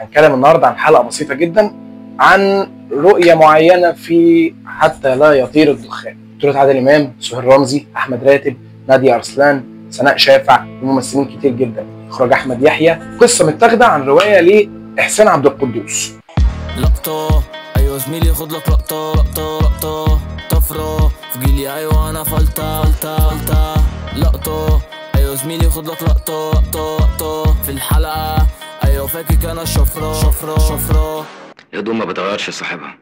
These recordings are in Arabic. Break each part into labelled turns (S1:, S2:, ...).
S1: هنتكلم النهارده عن حلقه بسيطه جدا عن رؤيه معينه في حتى لا يطير الدخان. بطولة عادل امام، سهير رمزي، احمد راتب، نادية ارسلان، سناء شافع وممثلين كتير جدا. اخراج احمد يحيى. قصه متاخده عن روايه لاحسان عبد القدوس.
S2: لقطة ايوه زميلي خد لك لقطة طفرة في جيلي ايوه انا فلتة لقطة ايوه زميلي خد لك لقطة في الحلقة ايوه فاكك انا الشفرة
S3: الهدوم ما بتغيرش صاحبها.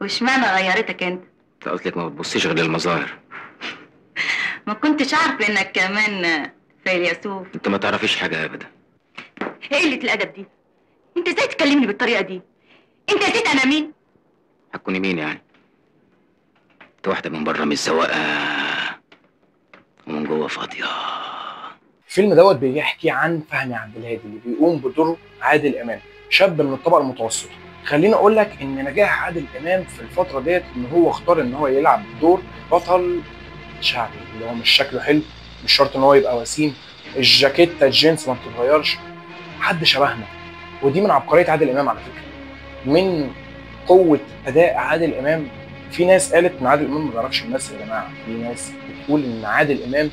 S4: واشمعنى غيرتك انت؟
S3: قلت لك ما بتبصيش غير للمظاهر.
S4: ما كنتش عارف انك كمان فيلسوف.
S3: انت ما تعرفيش حاجه ابدا.
S4: ايه قلة الادب دي؟ انت ازاي تكلمني بالطريقه دي؟ انت نسيت انا مين؟
S3: هتكوني مين يعني؟ انت واحده من بره مش سواقه ومن جوه فاضيه.
S1: الفيلم دوت بيحكي عن فهمي عبد الهادي اللي بيقوم بدور عادل امام، شاب من الطبقه المتوسطه. خليني اقول لك ان نجاح عادل امام في الفتره ديت ان هو اختار ان هو يلعب دور بطل شعبي، اللي هو مش شكله حلو، مش شرط ان هو يبقى وسيم، الجاكيته الجينز ما بتتغيرش، حد شبهنا. ودي من عبقريه عادل امام على فكره، من قوه اداء عادل امام. في ناس قالت ان عادل امام ما بيعرفش يمثل. يا جماعه في ناس بتقول ان عادل امام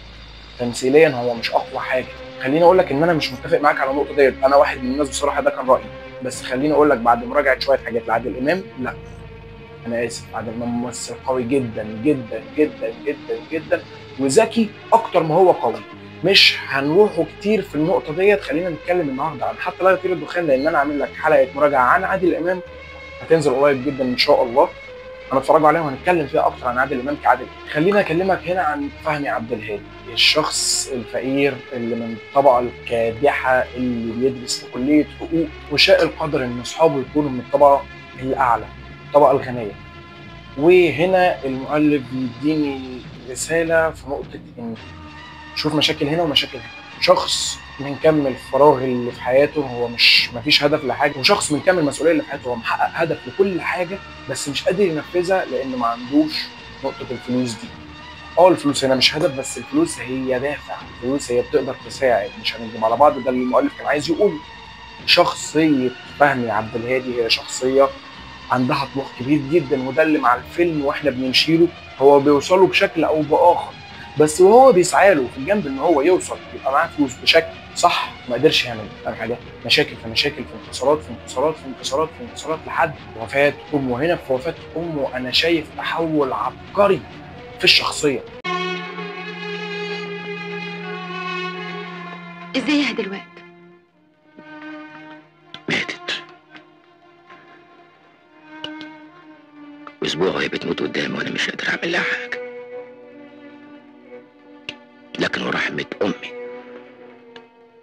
S1: تمثيليا هو مش اقوى حاجه. خليني اقول لك ان انا مش متفق معاك على النقطه ديت، انا واحد من الناس بصراحه ده كان رايي، بس خليني اقول لك بعد مراجعه شويه حاجات لعادل امام، لا انا اسف، عادل امام ممثل قوي جدا جدا جدا جدا جدا وذكي اكتر ما هو قوي. مش هنروحوا كتير في النقطه ديت، خلينا نتكلم النهارده عن حتى لا يطير الدخان، لان انا عامل لك حلقه مراجعه عن عادل امام هتنزل قريب جدا ان شاء الله، هنتفرجوا عليها وهنتكلم فيها اكتر عن عادل امام كعادل. خلينا اكلمك هنا عن فهمي عبد الهادي، الشخص الفقير اللي من الطبقه الكادحه اللي بيدرس في كليه حقوق، وشاء القدر ان اصحابه يكونوا من الطبقه الاعلى، الطبقه الغنيه. وهنا المؤلف بيديني رساله في نقطه ان شوف مشاكل هنا ومشاكل هنا. شخص من كم الفراغ اللي في حياته هو مفيش هدف لحاجه، وشخص من كم المسؤوليه اللي في حياته هو محقق هدف لكل حاجه بس مش قادر ينفذها لانه ما عندوش نقطه الفلوس دي. الفلوس هنا مش هدف، بس الفلوس هي دافع، الفلوس هي بتقدر تساعد، مش هنكذب على بعض، ده اللي المؤلف كان عايز يقوله. شخصيه فهمي عبد الهادي هي شخصيه عندها طموح كبير جدا، وده اللي مع الفيلم واحنا بنمشيله هو بيوصله بشكل او باخر، بس وهو بيسعى له في الجنب ان هو يوصل يبقى معاه فلوس بشكل صح ما قدرش يعمل. فاهم حاجه؟ مشاكل في مشاكل، في انتصارات في انتصارات في انتصارات في انتصارات لحد وفاه امه. هنا في وفاه امه انا شايف تحول عبقري في الشخصيه.
S4: ازايها دلوقتي؟
S3: ماتت اسبوع وهي بتموت قدامي وانا مش قادر اعمل لها حاجه، لكن ورحمه امي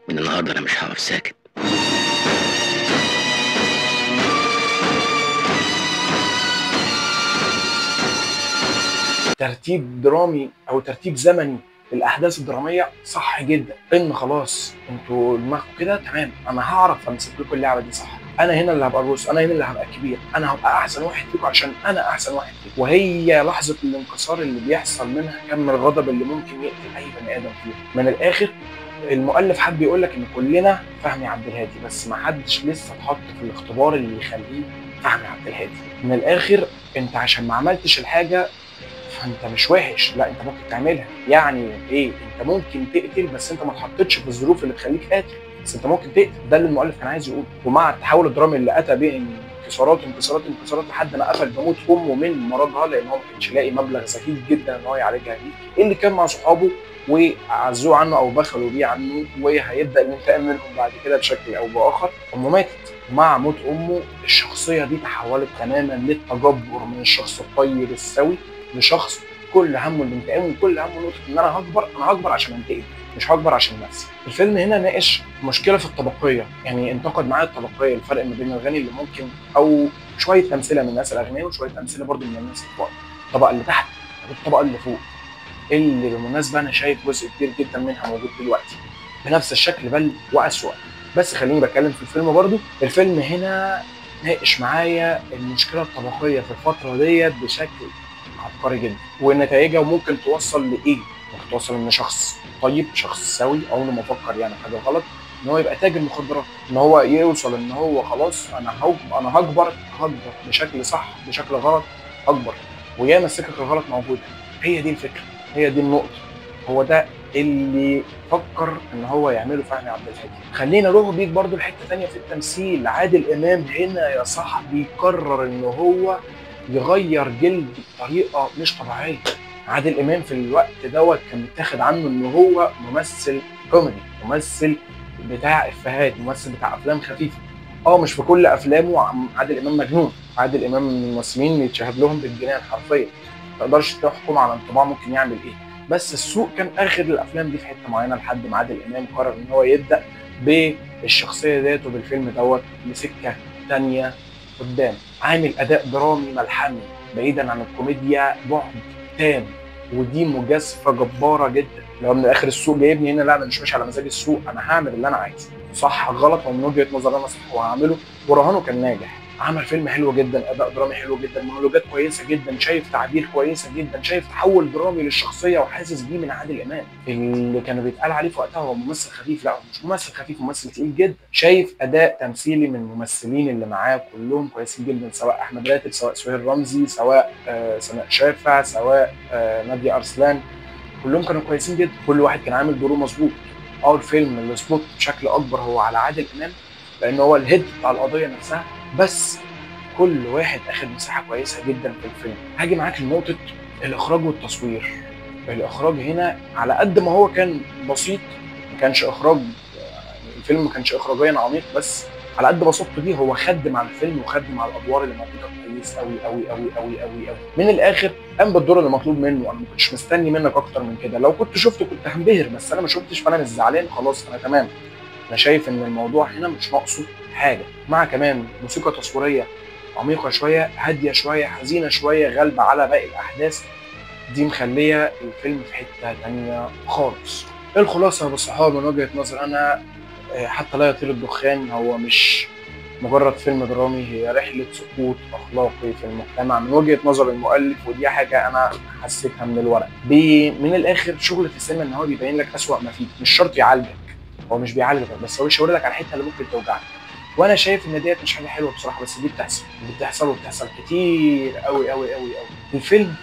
S3: من النهارده انا مش هقف ساكت.
S1: ترتيب درامي او ترتيب زمني الاحداث الدراميه صح جدا، ان خلاص انتوا دماغكم كده تمام، انا هعرف امسك لكم اللعبه دي صح، انا هنا اللي هبقى الروس، انا هنا اللي هبقى كبير، انا هبقى احسن واحد فيكم عشان انا احسن واحد فيكم. وهي لحظه الانكسار اللي بيحصل منها كم الغضب اللي ممكن يقتل اي بني ادم فيه. من الاخر المؤلف حب يقول لك ان كلنا فهمي عبد الهادي، بس ما حدش لسه اتحط في الاختبار اللي يخليه فهمي عبد الهادي. من الاخر انت عشان ما عملتش الحاجه فانت مش وحش، لا انت ممكن تعملها. يعني ايه؟ انت ممكن تقتل بس انت ما اتحطتش في الظروف اللي تخليك قاتل، بس انت ممكن تقتل. ده اللي المؤلف كان عايز يقوله. ومع التحول الدرامي اللي اتى به انتصارات انتصارات انتصارات لحد ما قفل بموت امه من مرضها، لان هو ما كانش لاقي مبلغ زهيد جدا ان هو يعالجها بيه، اللي كان مع صحابه وعزوه عنه او بخلوا بيه عنه، وهيبدا الانتقام منهم بعد كده بشكل او باخر. امه ماتت. مع موت امه الشخصيه دي تحولت تماما للتجبر، من الشخص الطيب السوي لشخص كل همه الانتقام، وكل همه نقطه ان انا هكبر عشان انتقم، مش هكبر عشان نفسي. الفيلم هنا ناقش مشكله في الطبقيه، يعني انتقد معايا الطبقيه، الفرق ما بين الغني اللي ممكن، او شويه امثله من الناس الاغنياء وشويه امثله برضو من الناس الفقراء، الطبقه اللي تحت والطبقه اللي فوق، اللي بالمناسبه انا شايف جزء كبير جدا منها موجود دلوقتي بنفس الشكل بل واسوأ. بس خليني بتكلم في الفيلم برضو. الفيلم هنا ناقش معايا المشكله الطبقيه في الفتره ديت بشكل عبقري جدا، ونتائجها وممكن توصل لايه؟ ممكن توصل ان شخص طيب، شخص سوي، عمره ما فكر يعني حاجه غلط، ان هو يبقى تاجر مخدرات، ان هو يوصل ان هو خلاص انا هكبر بشكل صح بشكل غلط هكبر، وياما السكك الغلط موجوده. هي دي الفكره، هي دي النقطه، هو ده اللي فكر ان هو يعمله فهمي عبد الهادي. خلينا نروح بيك برضو لحته ثانيه في التمثيل. عادل امام هنا يا صاحبي قرر ان هو يغير جلد بطريقه مش طبيعيه. عادل امام في الوقت دوت كان متاخد عنه ان هو ممثل كوميدي، ممثل بتاع افيهات، ممثل بتاع افلام خفيفه. مش في كل افلامه عادل امام مجنون، عادل امام من الممثلين يتشهد لهم بالجنان حرفيا، ما تقدرش تحكم على انطباع ممكن يعمل ايه. بس السوق كان اخر الافلام دي في حته معينه لحد ما عادل امام قرر ان هو يبدا بالشخصيه ديت وبالفيلم دوت لسكه ثانيه قدام. عامل اداء درامي ملحمي بعيدا عن الكوميديا بعد تام، ودي مجازفه جباره جدا. لو من الاخر السوق جايبني هنا، لا انا مش ماشي على مزاج السوق، انا هعمل اللي انا عايزه، صح غلط ومن وجهه نظر انا صح وهعمله، ورهانه كان ناجح. عمل فيلم حلو جدا، اداء درامي حلو جدا، مونولوجات كويسه جدا، شايف تعبير كويسه جدا، شايف تحول درامي للشخصيه وحاسس بيه من عادل امام. اللي كانوا بيتقال عليه في وقتها هو ممثل خفيف، لا هو مش ممثل خفيف، ممثل تقيل جدا. شايف اداء تمثيلي من الممثلين اللي معاه كلهم كويسين جدا، سواء احمد راتب، سواء سهير رمزي، سواء سناء شافع، سواء نادية ارسلان، كلهم كانوا كويسين جدا، كل واحد كان عامل دوره مظبوط. الفيلم اللي سبوت بشكل اكبر هو على عادل امام لان هو الهيد بتاع القضيه نفسها، بس كل واحد اخد مساحه كويسه جدا في الفيلم. هاجي معاك لنقطه الاخراج والتصوير. الاخراج هنا على قد ما هو كان بسيط، ما كانش اخراج يعني الفيلم ما كانش اخراجيا عميق، بس على قد بساطته دي هو خد مع الفيلم وخد مع الادوار اللي موجوده كويس قوي قوي قوي قوي قوي قوي. من الاخر قام بالدور اللي مطلوب منه، انا ما كنتش مستني منك اكتر من كده، لو كنت شفته كنت هنبهر، بس انا ما شفتش فانا مش زعلان، خلاص انا تمام. انا شايف ان الموضوع هنا مش ناقصه حاجه، مع كمان موسيقى تصويريه عميقه شويه، هاديه شويه، حزينه شويه، غالبه على باقي الاحداث، دي مخليه الفيلم في حته ثانيه خالص. الخلاصه يا ابو الصحاب من وجهه نظر انا، حتى لا يطير الدخان هو مش مجرد فيلم درامي، هي رحله سقوط اخلاقي في المجتمع من وجهه نظر المؤلف، ودي حاجه انا حسيتها من الورق. من الاخر شغل في السينما ان هو بيبين لك اسوأ ما فيك، مش شرط يعالجك، هو مش بيعالجك بس هو يشاور لك على الحته اللي ممكن توجعك. وانا شايف ان ديت مش حاجه حلوه بصراحه، بس دي بتحصل وبتحصل كتير قوي قوي قوي قوي. الفيلم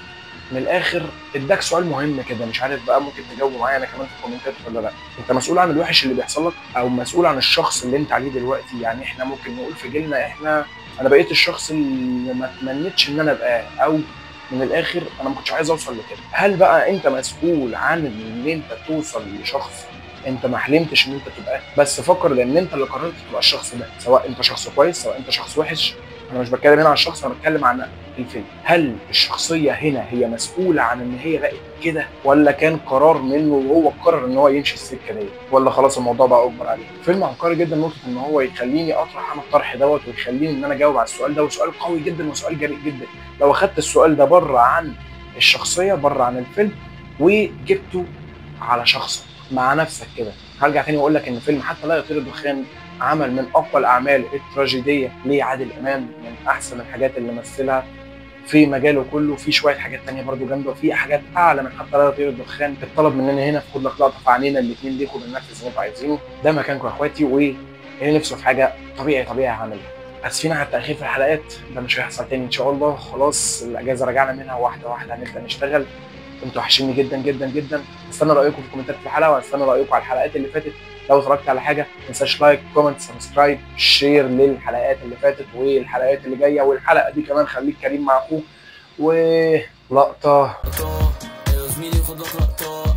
S1: من الاخر اداك سؤال مهم كده، مش عارف بقى ممكن تجاوبه معايا انا كمان في الكومنتات ولا لا. انت مسؤول عن الوحش اللي بيحصل لك او مسؤول عن الشخص اللي انت عليه دلوقتي؟ يعني احنا ممكن نقول في جيلنا انا بقيت الشخص اللي ما تمنيتش ان انا ابقى، او من الاخر انا ما كنتش عايز اوصل لكده. هل بقى انت مسؤول عن ان انت توصل لشخص انت ما حلمتش ان انت تبقى؟ بس فكر لان انت اللي قررت تبقى الشخص ده، سواء انت شخص كويس سواء انت شخص وحش. انا مش بتكلم هنا عن الشخص، انا بتكلم عن الفيلم. هل الشخصيه هنا هي مسؤوله عن ان هي بقت كده، ولا كان قرار منه وهو قرر ان هو يمشي السكه دي، ولا خلاص الموضوع بقى اكبر عليه؟ فيلم عبقري جدا، نقطه ان هو يخليني اطرح انا الطرح دوت ويخليني ان انا اجاوب على السؤال ده، وسؤال قوي جدا وسؤال جريء جدا. لو اخدت السؤال ده بره عن الشخصيه، بره عن الفيلم، وجبته على شخصك مع نفسك كده، هرجع تاني واقول لك ان فيلم حتى لا يطير الدخان عمل من اقوى الاعمال التراجيديه لعادل امام، من احسن الحاجات اللي مثلها في مجاله كله. في شويه حاجات تانية برده جامده، وفي حاجات اعلى من حتى لا يطير الدخان. الطلب مننا هنا في خد لك لقطه في عينينا الاثنين ليكم بننفذ اللي انتوا عايزينه. ده مكانكم يا اخواتي، واللي نفسه في حاجه طبيعي هعملها. اسفين على التاخير في الحلقات، ده مش هيحصل تاني ان شاء الله، خلاص الاجازه رجعنا منها واحده واحده هنبدا نشتغل. انتوا وحشيني جدا جدا جدا. استنى رايكم في الكومنتات في الحلقه، واستنى رايكم على الحلقات اللي فاتت. لو اتفرجت على حاجه ما تنساش لايك، كومنت، سبسكرايب، شير للحلقات اللي فاتت والحلقات اللي جايه، والحلقه دي كمان خليك كريم مع اخوك. ولقطه
S2: يا زميلي خد لك لقطة